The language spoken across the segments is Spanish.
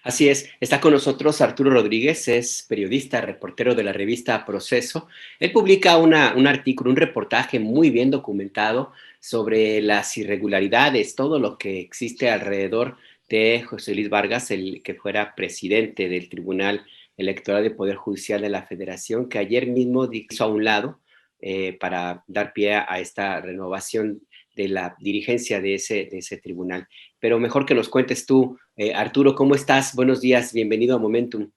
Así es, está con nosotros Arturo Rodríguez, es periodista, reportero de la revista Proceso. Él publica un artículo, un reportaje muy bien documentado sobre las irregularidades, todo lo que existe alrededor de José Luis Vargas, el que fuera presidente del Tribunal Electoral del Poder Judicial de la Federación, que ayer mismo hizo a un lado para dar pie a esta renovación de la dirigencia de ese tribunal. Pero mejor que nos cuentes tú, Arturo, ¿cómo estás? Buenos días, bienvenido a Momentum.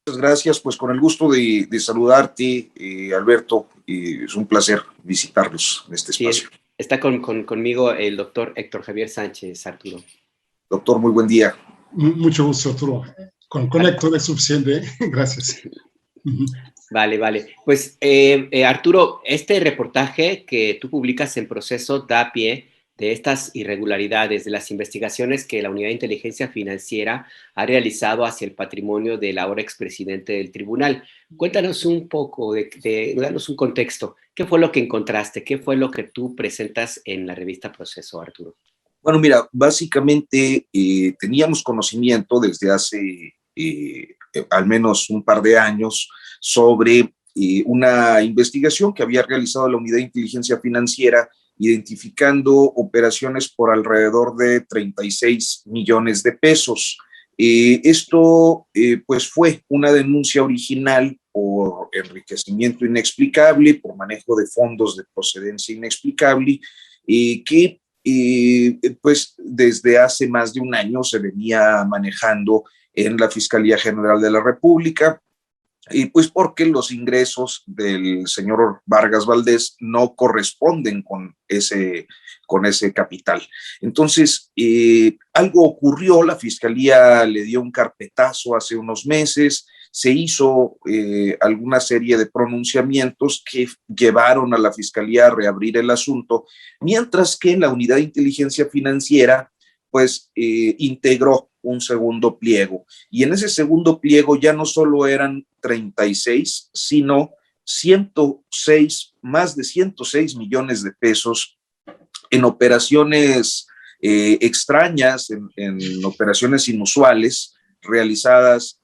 Muchas gracias, pues con el gusto de saludarte, Alberto, es un placer visitarlos en este espacio. Sí, está conmigo el doctor Héctor Javier Sánchez, Arturo. Doctor, muy buen día. Mucho gusto, Arturo. Con Héctor es suficiente, gracias. Vale. Pues, Arturo, este reportaje que tú publicas en Proceso da pie de estas irregularidades, de las investigaciones que la Unidad de Inteligencia Financiera ha realizado hacia el patrimonio del ahora expresidente del tribunal. Cuéntanos un poco, danos un contexto. ¿Qué fue lo que encontraste? ¿Qué fue lo que tú presentas en la revista Proceso, Arturo? Bueno, mira, básicamente teníamos conocimiento desde hace al menos un par de años sobre una investigación que había realizado la Unidad de Inteligencia Financiera identificando operaciones por alrededor de 36 millones de pesos. Esto pues fue una denuncia original por enriquecimiento inexplicable, por manejo de fondos de procedencia inexplicable, que pues desde hace más de un año se venía manejando en la Fiscalía General de la República, y pues porque los ingresos del señor Vargas Valdés no corresponden con ese capital. Entonces, algo ocurrió, la Fiscalía le dio un carpetazo hace unos meses, se hizo alguna serie de pronunciamientos que llevaron a la Fiscalía a reabrir el asunto, mientras que la Unidad de Inteligencia Financiera pues integró un segundo pliego. Y en ese segundo pliego ya no solo eran 36, sino 106, más de 106 millones de pesos en operaciones extrañas, en operaciones inusuales, realizadas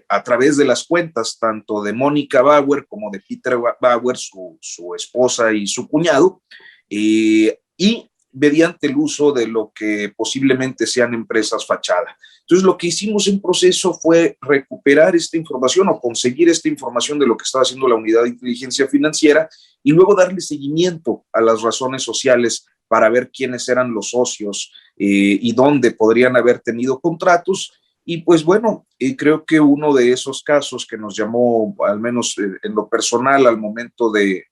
a través de las cuentas tanto de Mónica Bauer como de Peter Bauer, su esposa y su cuñado, y mediante el uso de lo que posiblemente sean empresas fachada. Entonces, lo que hicimos en Proceso fue recuperar esta información o conseguir esta información de lo que estaba haciendo la Unidad de Inteligencia Financiera y luego darle seguimiento a las razones sociales para ver quiénes eran los socios y dónde podrían haber tenido contratos. Y pues bueno, creo que uno de esos casos que nos llamó, al menos en lo personal, al momento de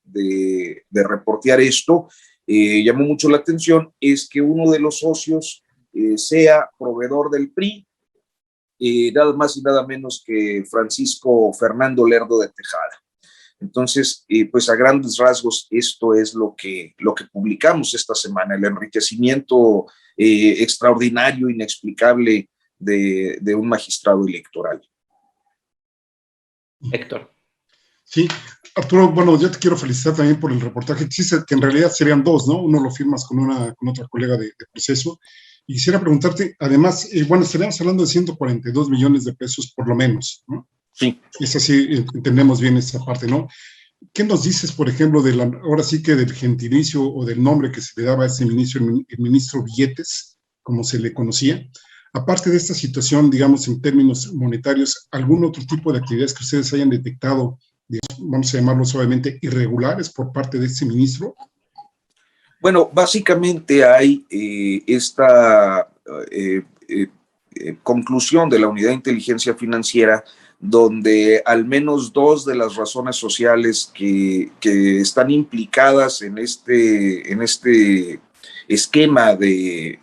reportear esto, llamó mucho la atención, es que uno de los socios sea proveedor del PRI, nada más y nada menos que Francisco Fernando Lerdo de Tejada. Entonces, pues a grandes rasgos, esto es lo que publicamos esta semana, el enriquecimiento extraordinario, inexplicable de un magistrado electoral. Héctor. Sí, Arturo, bueno, yo te quiero felicitar también por el reportaje que en realidad serían dos, ¿no? Uno lo firmas con otra colega de Proceso. Y quisiera preguntarte, además, bueno, estaríamos hablando de 142 millones de pesos por lo menos, ¿no? Sí. Es así, entendemos bien esa parte, ¿no? ¿Qué nos dices, por ejemplo, ahora sí que del gentilicio o del nombre que se le daba a ese ministro, el ministro Billetes, como se le conocía? Aparte de esta situación, digamos, en términos monetarios, ¿algún otro tipo de actividades que ustedes hayan detectado, digamos, vamos a llamarlo suavemente, irregulares por parte de ese ministro? Bueno, básicamente hay esta conclusión de la Unidad de Inteligencia Financiera, donde al menos dos de las razones sociales que están implicadas en este esquema de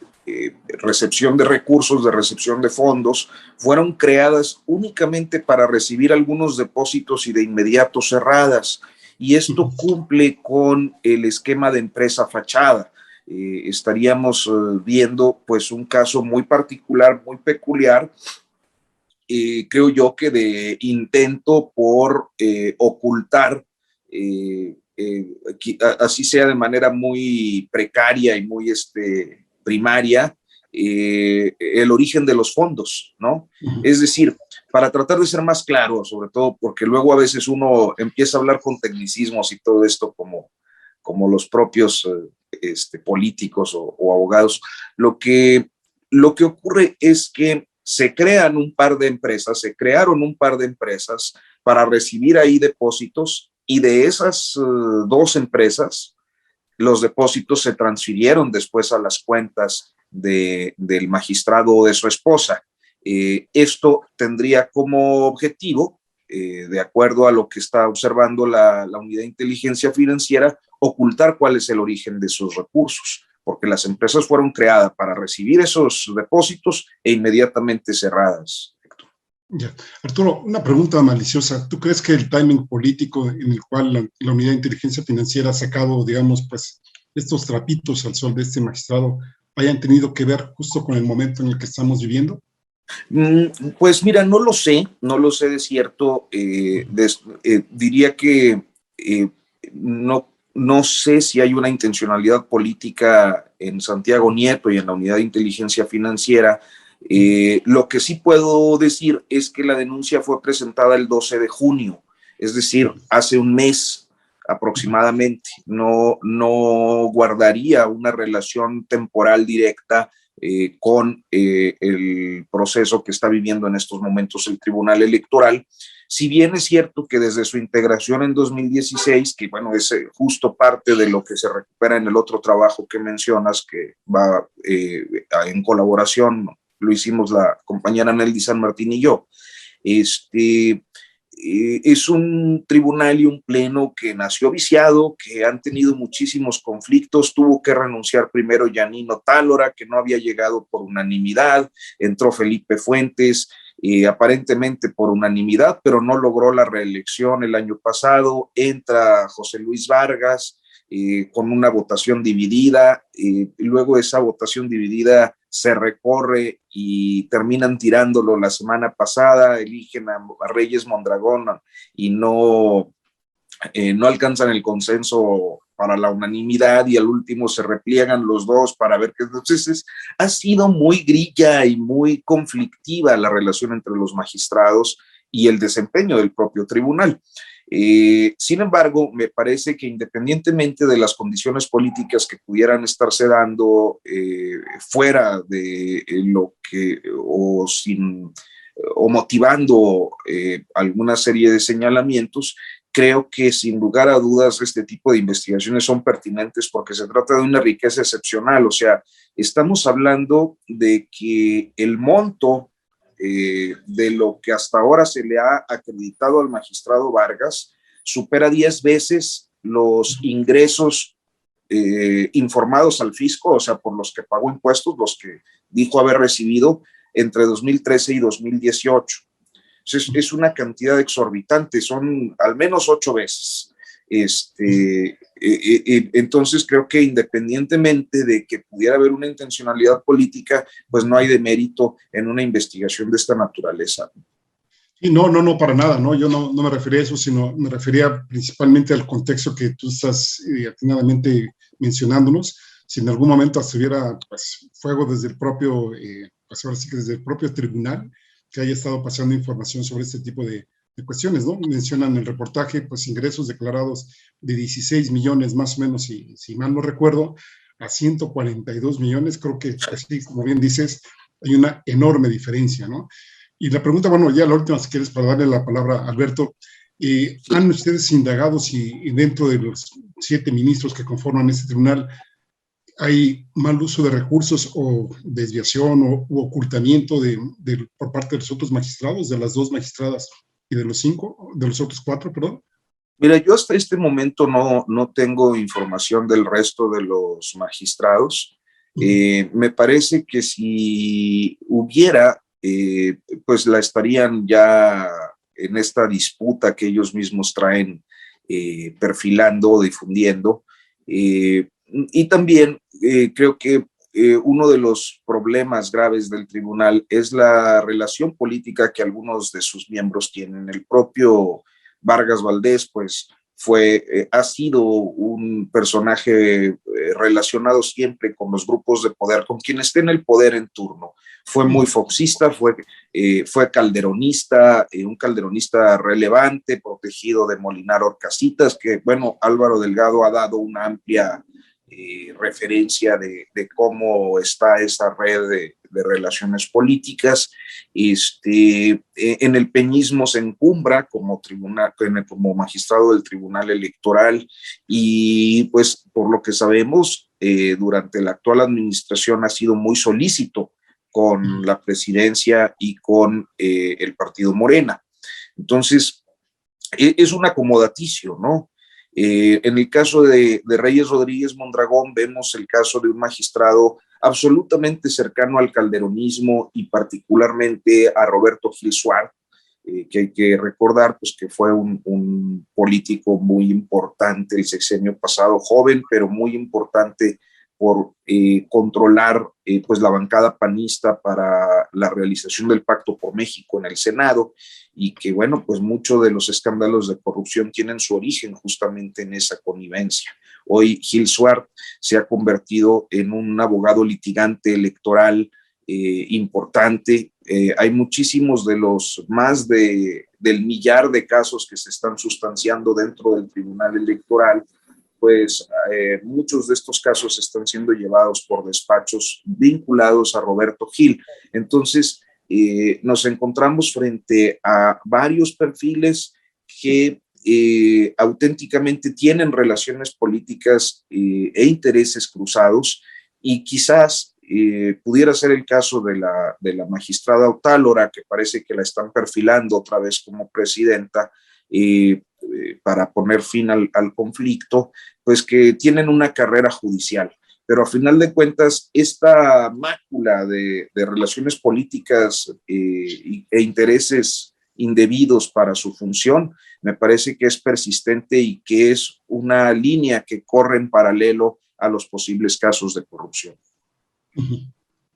recepción de recursos, de recepción de fondos, fueron creadas únicamente para recibir algunos depósitos y de inmediato cerradas. Y esto cumple con el esquema de empresa fachada. Estaríamos viendo pues un caso muy particular, muy peculiar, creo yo que de intento por ocultar, así sea de manera muy precaria y muy primaria, el origen de los fondos, ¿no? Es decir, para tratar de ser más claro, sobre todo porque luego a veces uno empieza a hablar con tecnicismos y todo esto como los propios políticos o abogados, lo que ocurre es que se crearon un par de empresas para recibir ahí depósitos, y de esas dos empresas, los depósitos se transfirieron después a las cuentas del magistrado o de su esposa. Esto tendría como objetivo, de acuerdo a lo que está observando la Unidad de Inteligencia Financiera, ocultar cuál es el origen de sus recursos, porque las empresas fueron creadas para recibir esos depósitos e inmediatamente cerradas. Ya. Arturo, una pregunta maliciosa. ¿Tú crees que el timing político en el cual la Unidad de Inteligencia Financiera ha sacado, digamos, pues, estos trapitos al sol de este magistrado hayan tenido que ver justo con el momento en el que estamos viviendo? Pues mira, no lo sé de cierto. Diría que no sé si hay una intencionalidad política en Santiago Nieto y en la Unidad de Inteligencia Financiera. Lo que sí puedo decir es que la denuncia fue presentada el 12 de junio, es decir, hace un mes aproximadamente. No guardaría una relación temporal directa con el proceso que está viviendo en estos momentos el Tribunal Electoral. Si bien es cierto que desde su integración en 2016, que bueno, es justo parte de lo que se recupera en el otro trabajo que mencionas, que va en colaboración, lo hicimos la compañera Nelly San Martín y yo, es un tribunal y un pleno que nació viciado, que han tenido muchísimos conflictos. Tuvo que renunciar primero Yanino Tálora, que no había llegado por unanimidad, entró Felipe Fuentes, aparentemente por unanimidad, pero no logró la reelección el año pasado. Entra José Luis Vargas con una votación dividida, luego esa votación dividida se recorre y terminan tirándolo la semana pasada, eligen a Reyes Mondragón y no alcanzan el consenso para la unanimidad, y al último se repliegan los dos para ver qué. Entonces ha sido muy grilla y muy conflictiva la relación entre los magistrados y el desempeño del propio tribunal. Sin embargo, me parece que independientemente de las condiciones políticas que pudieran estarse dando fuera de lo que, o motivando alguna serie de señalamientos, creo que sin lugar a dudas este tipo de investigaciones son pertinentes porque se trata de una riqueza excepcional. O sea, estamos hablando de que el monto de lo que hasta ahora se le ha acreditado al magistrado Vargas supera 10 veces los ingresos informados al fisco, o sea, por los que pagó impuestos, los que dijo haber recibido entre 2013 y 2018. Es una cantidad exorbitante, son al menos 8 veces. Entonces creo que independientemente de que pudiera haber una intencionalidad política, pues no hay demérito en una investigación de esta naturaleza. Y no, para nada, ¿no? Yo no me refería a eso, sino me refería principalmente al contexto que tú estás atinadamente mencionándonos. Si en algún momento estuviera pues, fuego desde el propio, pues ahora sí que desde el propio tribunal, que haya estado pasando información sobre este tipo de cuestiones, ¿no? Mencionan en el reportaje, pues ingresos declarados de 16 millones más o menos, si mal no recuerdo, a 142 millones. Creo que, así como bien dices, hay una enorme diferencia, ¿no? Y la pregunta, bueno, ya la última, si quieres, para darle la palabra a Alberto, ¿han ustedes indagado si dentro de los 7 ministros que conforman este tribunal hay mal uso de recursos o desviación u ocultamiento por parte de los otros magistrados, de las 2 magistradas y de los otros 4, perdón? Mira, yo hasta este momento no tengo información del resto de los magistrados. Me parece que si hubiera, pues la estarían ya en esta disputa que ellos mismos traen perfilando, difundiendo. Y también creo que uno de los problemas graves del tribunal es la relación política que algunos de sus miembros tienen. El propio Vargas Valdés, pues ha sido un personaje relacionado siempre con los grupos de poder, con quien esté en el poder en turno. Fue muy foxista, fue calderonista, un calderonista relevante, protegido de Molinar Orcasitas, que, bueno, Álvaro Delgado ha dado una amplia referencia de cómo está esa red de relaciones políticas. En el peñismo se encumbra como magistrado del Tribunal Electoral y, pues, por lo que sabemos, durante la actual administración ha sido muy solícito con la presidencia y con el partido Morena. Entonces, es un acomodaticio, ¿no? En el caso de Reyes Rodríguez Mondragón vemos el caso de un magistrado absolutamente cercano al calderonismo y particularmente a Roberto Gil Suárez, que hay que recordar pues, que fue un político muy importante el sexenio pasado, joven, pero muy importante por controlar pues la bancada panista para la realización del Pacto por México en el Senado, y que, bueno, pues muchos de los escándalos de corrupción tienen su origen justamente en esa connivencia. Hoy Gil Suárez se ha convertido en un abogado litigante electoral importante. Hay muchísimos de los más del millar de casos que se están sustanciando dentro del Tribunal Electoral, pues muchos de estos casos están siendo llevados por despachos vinculados a Roberto Gil. Entonces, nos encontramos frente a varios perfiles que auténticamente tienen relaciones políticas e intereses cruzados, y quizás pudiera ser el caso de la magistrada Otálora, que parece que la están perfilando otra vez como presidenta, para poner fin al conflicto, pues que tienen una carrera judicial. Pero a final de cuentas, esta mácula de relaciones políticas e intereses indebidos para su función, me parece que es persistente y que es una línea que corre en paralelo a los posibles casos de corrupción.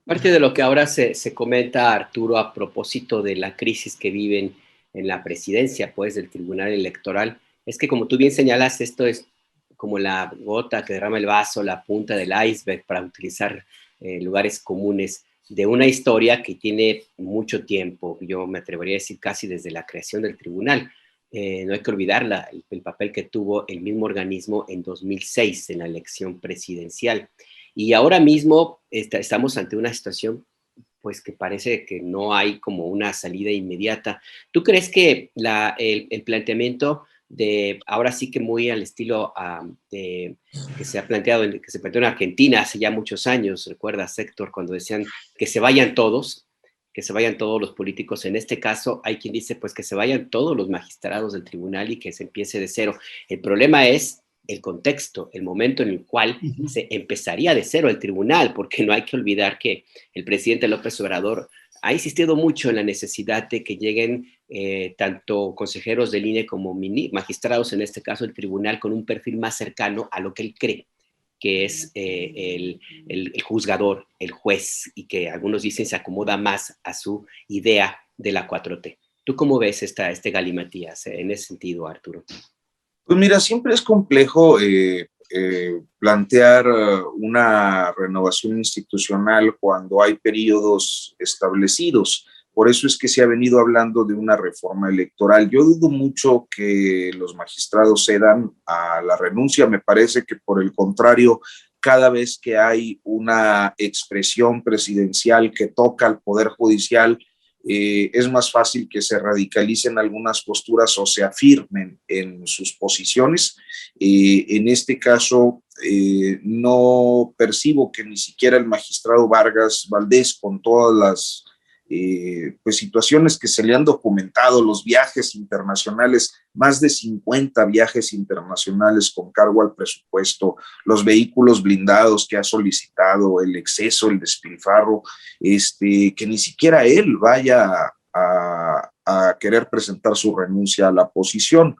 Parte de lo que ahora se comenta, Arturo, a propósito de la crisis que viven en la presidencia, pues, del Tribunal Electoral, es que, como tú bien señalas, esto es como la gota que derrama el vaso, la punta del iceberg, para utilizar lugares comunes de una historia que tiene mucho tiempo. Yo me atrevería a decir casi desde la creación del tribunal. No hay que olvidar el papel que tuvo el mismo organismo en 2006 en la elección presidencial. Y ahora mismo estamos ante una situación pues que parece que no hay como una salida inmediata. ¿Tú crees que el planteamiento de, ahora sí que muy al estilo que se planteó en Argentina hace ya muchos años, recuerdas, Héctor, cuando decían que se vayan todos los políticos? En este caso hay quien dice pues que se vayan todos los magistrados del tribunal y que se empiece de cero. El problema es el contexto, el momento en el cual se empezaría de cero el tribunal, porque no hay que olvidar que el presidente López Obrador ha insistido mucho en la necesidad de que lleguen tanto consejeros del INE como magistrados, en este caso el tribunal, con un perfil más cercano a lo que él cree que es el juzgador, el juez, y que algunos dicen se acomoda más a su idea de la 4T. ¿Tú cómo ves este galimatías en ese sentido, Arturo? Pues mira, siempre es complejo plantear una renovación institucional cuando hay periodos establecidos. Por eso es que se ha venido hablando de una reforma electoral. Yo dudo mucho que los magistrados cedan a la renuncia. Me parece que, por el contrario, cada vez que hay una expresión presidencial que toca al Poder Judicial, es más fácil que se radicalicen algunas posturas o se afirmen en sus posiciones. En este caso, no percibo que ni siquiera el magistrado Vargas Valdés, con todas las pues situaciones que se le han documentado, los viajes internacionales, más de 50 viajes internacionales con cargo al presupuesto, los vehículos blindados que ha solicitado, el exceso, el despilfarro, que ni siquiera él vaya a querer presentar su renuncia a la posición.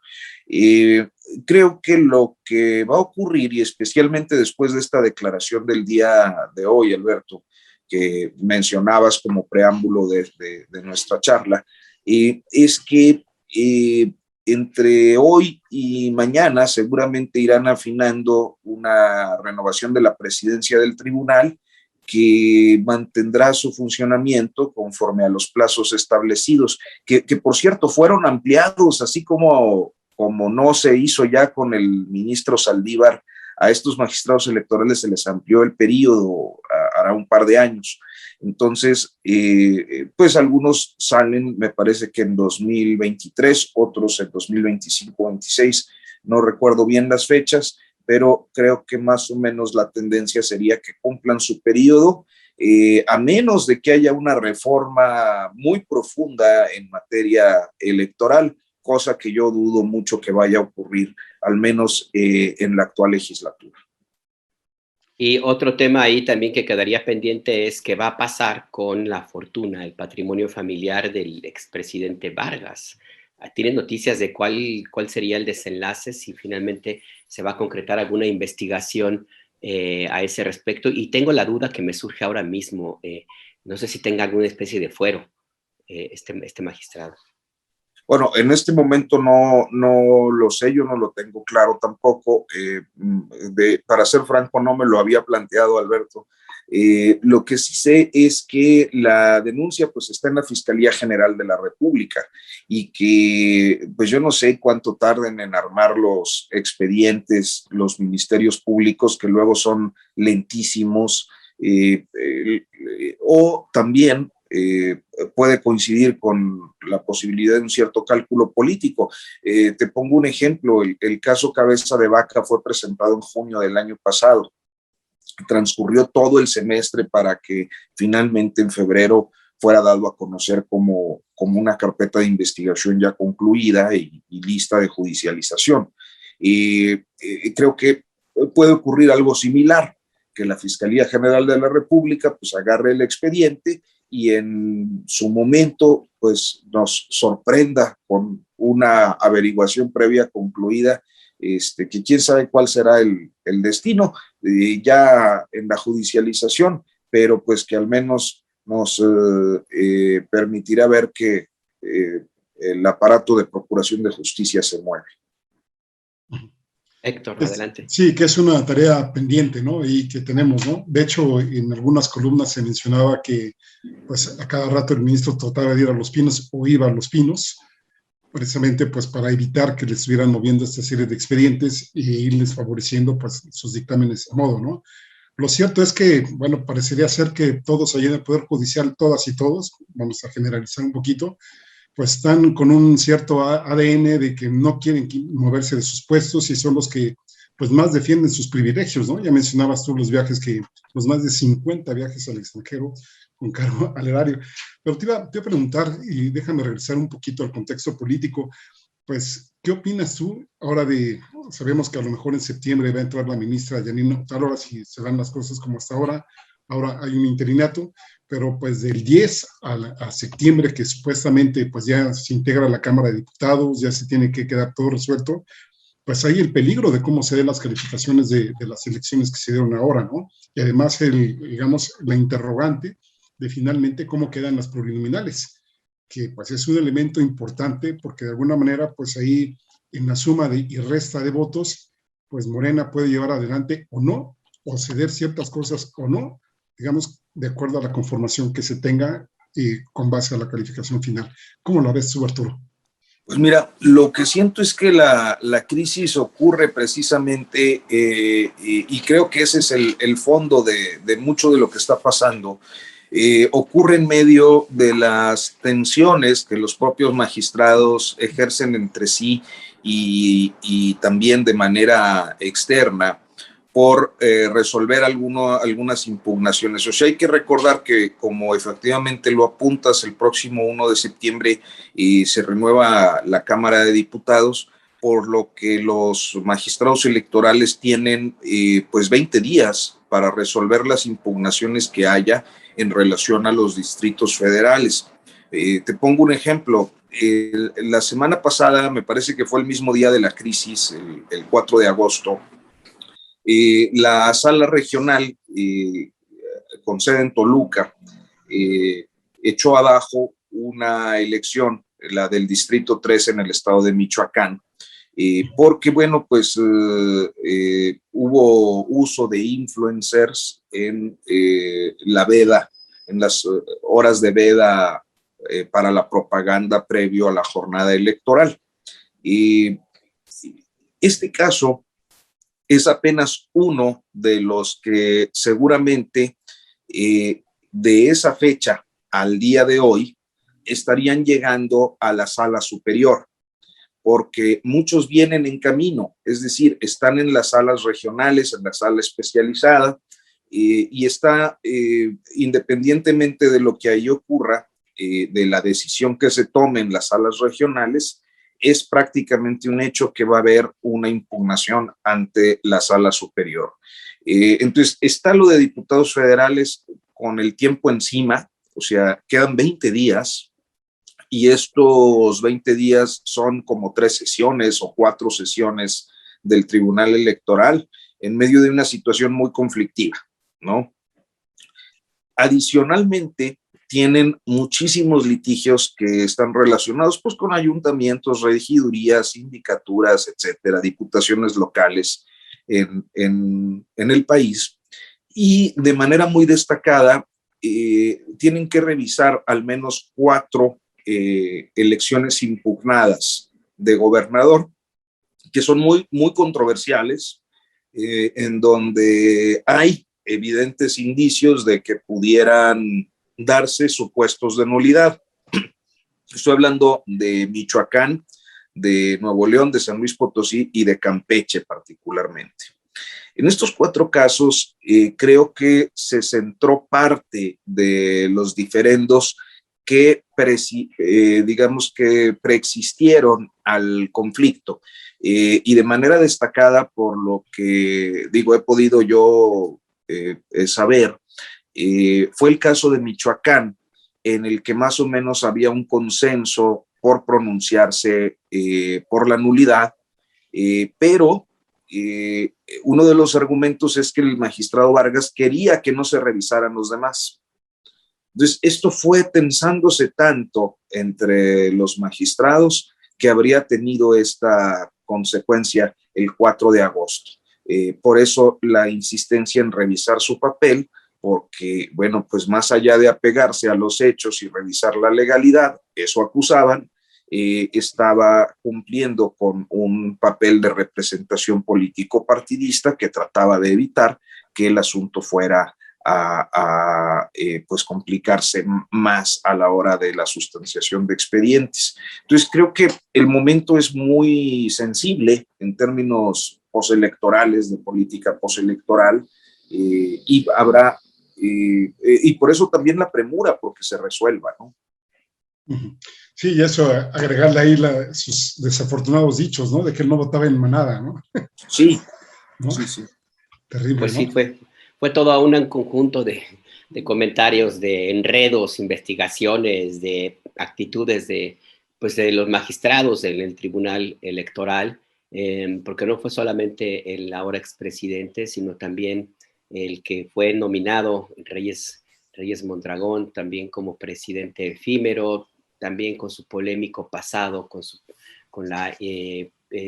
Creo que lo que va a ocurrir, y especialmente después de esta declaración del día de hoy, Alberto, que mencionabas como preámbulo de nuestra charla, es que entre hoy y mañana seguramente irán afinando una renovación de la presidencia del tribunal que mantendrá su funcionamiento conforme a los plazos establecidos, que por cierto fueron ampliados, así como no se hizo ya con el ministro Saldívar. A estos magistrados electorales se les amplió el periodo hará un par de años. Entonces, pues algunos salen, me parece que en 2023, otros en 2025-26, no recuerdo bien las fechas, pero creo que más o menos la tendencia sería que cumplan su periodo, a menos de que haya una reforma muy profunda en materia electoral, cosa que yo dudo mucho que vaya a ocurrir, al menos en la actual legislatura. Y otro tema ahí también que quedaría pendiente es qué va a pasar con la fortuna, el patrimonio familiar del expresidente Vargas. ¿Tienen noticias de cuál sería el desenlace, si finalmente se va a concretar alguna investigación a ese respecto? Y tengo la duda que me surge ahora mismo, no sé si tenga alguna especie de fuero este magistrado. Bueno, en este momento no lo sé, yo no lo tengo claro tampoco. Para ser franco, no me lo había planteado, Alberto. Lo que sí sé es que la denuncia pues está en la Fiscalía General de la República y que pues yo no sé cuánto tarden en armar los expedientes, los ministerios públicos, que luego son lentísimos, o también puede coincidir con la posibilidad de un cierto cálculo político. Te pongo un ejemplo, el caso Cabeza de Vaca fue presentado en junio del año pasado. Transcurrió todo el semestre para que finalmente en febrero fuera dado a conocer como una carpeta de investigación ya concluida y lista de judicialización. Creo que puede ocurrir algo similar, que la Fiscalía General de la República pues agarre el expediente y en su momento pues nos sorprenda con una averiguación previa concluida, que quién sabe cuál será el destino ya en la judicialización, pero pues que al menos nos permitirá ver que el aparato de procuración de justicia se mueve. Héctor, adelante. Sí, que es una tarea pendiente, ¿no? Y que tenemos, ¿no? De hecho, en algunas columnas se mencionaba que, pues, a cada rato el ministro trataba de ir a Los Pinos o iba a Los Pinos, precisamente, pues, para evitar que les estuvieran moviendo esta serie de expedientes e irles favoreciendo, pues, sus dictámenes a modo, ¿no? Lo cierto es que, bueno, parecería ser que todos allí en el Poder Judicial, todas y todos, vamos a generalizar un poquito, pues están con un cierto ADN de que no quieren moverse de sus puestos y son los que pues más defienden sus privilegios, ¿no? Ya mencionabas tú los más de 50 viajes al extranjero con cargo al erario. Pero te iba a preguntar, y déjame regresar un poquito al contexto político, pues, ¿qué opinas tú ahora sabemos que a lo mejor en septiembre va a entrar la ministra Janine Otalora, si se dan las cosas como hasta ahora hay un interinato, pero pues del 10 a septiembre, que supuestamente pues ya se integra la Cámara de Diputados, ya se tiene que quedar todo resuelto, pues hay el peligro de cómo se den las calificaciones de las elecciones que se dieron ahora, ¿no? Y además, digamos, la interrogante de finalmente cómo quedan las plurinominales, que pues es un elemento importante porque de alguna manera, pues ahí en la suma y resta de votos, pues Morena puede llevar adelante o no, o ceder ciertas cosas o no, digamos, de acuerdo a la conformación que se tenga con base a la calificación final. ¿Cómo lo ves tú, Arturo? Pues mira, lo que siento es que la crisis ocurre precisamente, y creo que ese es el fondo de mucho de lo que está pasando, ocurre en medio de las tensiones que los propios magistrados ejercen entre sí y también de manera externa por resolver algunas impugnaciones. O sea, hay que recordar que, como efectivamente lo apuntas, el próximo 1 de septiembre se renueva la Cámara de Diputados, por lo que los magistrados electorales tienen pues 20 días para resolver las impugnaciones que haya en relación a los distritos federales. Te pongo un ejemplo. La semana pasada, me parece que fue el mismo día de la crisis, el 4 de agosto, la sala regional con sede en Toluca echó abajo una elección la del Distrito 3 en el estado de Michoacán, porque, bueno, pues hubo uso de influencers en la veda, en las horas de veda para la propaganda previo a la jornada electoral. Este caso es apenas uno de los que seguramente de esa fecha al día de hoy estarían llegando a la sala superior, porque muchos vienen en camino, es decir, están en las salas regionales, en la sala especializada, y está, independientemente de lo que ahí ocurra, de la decisión que se tome en las salas regionales, es prácticamente un hecho que va a haber una impugnación ante la sala superior. Entonces, está lo de diputados federales con el tiempo encima, o sea, quedan 20 días, y estos 20 días son como 3 sesiones o 4 sesiones del Tribunal Electoral en medio de una situación muy conflictiva, ¿no? Adicionalmente, tienen muchísimos litigios que están relacionados pues con ayuntamientos, regidurías, sindicaturas, etcétera, diputaciones locales en el país, y de manera muy destacada tienen que revisar al menos 4 elecciones impugnadas de gobernador, que son muy, muy controversiales, en donde hay evidentes indicios de que pudieran darse supuestos de nulidad. Estoy hablando de Michoacán, de Nuevo León, de San Luis Potosí y de Campeche particularmente. En estos 4 casos, creo que se centró parte de los diferendos que digamos que preexistieron al conflicto, y de manera destacada, por lo que digo, he podido yo saber, fue el caso de Michoacán, en el que más o menos había un consenso por pronunciarse por la nulidad, pero uno de los argumentos es que el magistrado Vargas quería que no se revisaran los demás. Entonces, esto fue tensándose tanto entre los magistrados que habría tenido esta consecuencia el 4 de agosto. Por eso la insistencia en revisar su papel, porque, bueno, pues más allá de apegarse a los hechos y revisar la legalidad, eso acusaban, estaba cumpliendo con un papel de representación político-partidista que trataba de evitar que el asunto fuera pues complicarse más a la hora de la sustanciación de expedientes. Entonces creo que el momento es muy sensible en términos postelectorales, de política postelectoral, y habrá, y por eso también la premura porque se resuelva, ¿no? Sí, y eso, agregarle ahí sus desafortunados dichos, ¿no? De que él no votaba en manada, ¿no? Sí, ¿no? Sí, sí. Terrible, pues ¿no? sí, fue todo un conjunto de comentarios, de enredos, investigaciones, de actitudes pues de los magistrados en el Tribunal Electoral, porque no fue solamente el ahora expresidente, sino también el que fue nominado, Reyes Mondragón, también como presidente efímero, también con su polémico pasado,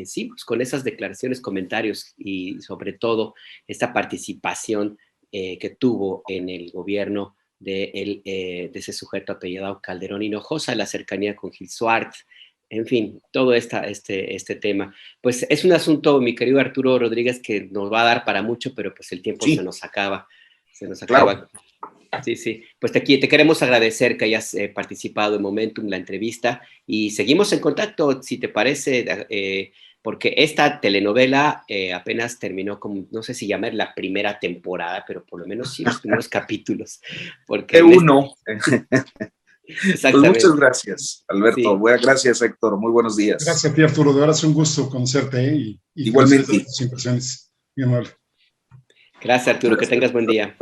sí, pues con esas declaraciones, comentarios y sobre todo esta participación que tuvo en el gobierno de ese sujeto apellidado Calderón Hinojosa, la cercanía con Gil Suárez, en fin, todo este tema. Pues es un asunto, mi querido Arturo Rodríguez, que nos va a dar para mucho, pero pues el tiempo se nos acaba. Claro. Sí, sí. Pues te queremos agradecer que hayas participado en Momentum, la entrevista, y seguimos en contacto, si te parece, porque esta telenovela apenas terminó, como, no sé si llamar la primera temporada, pero por lo menos sí los primeros capítulos. Porque uno. Exactamente. Pues muchas gracias, Alberto. Sí. Gracias, Héctor. Muy buenos días. Gracias a ti, Arturo. De verdad es un gusto conocerte, y igualmente tus impresiones. Muy amable. Gracias, Arturo. Que tengas buen día.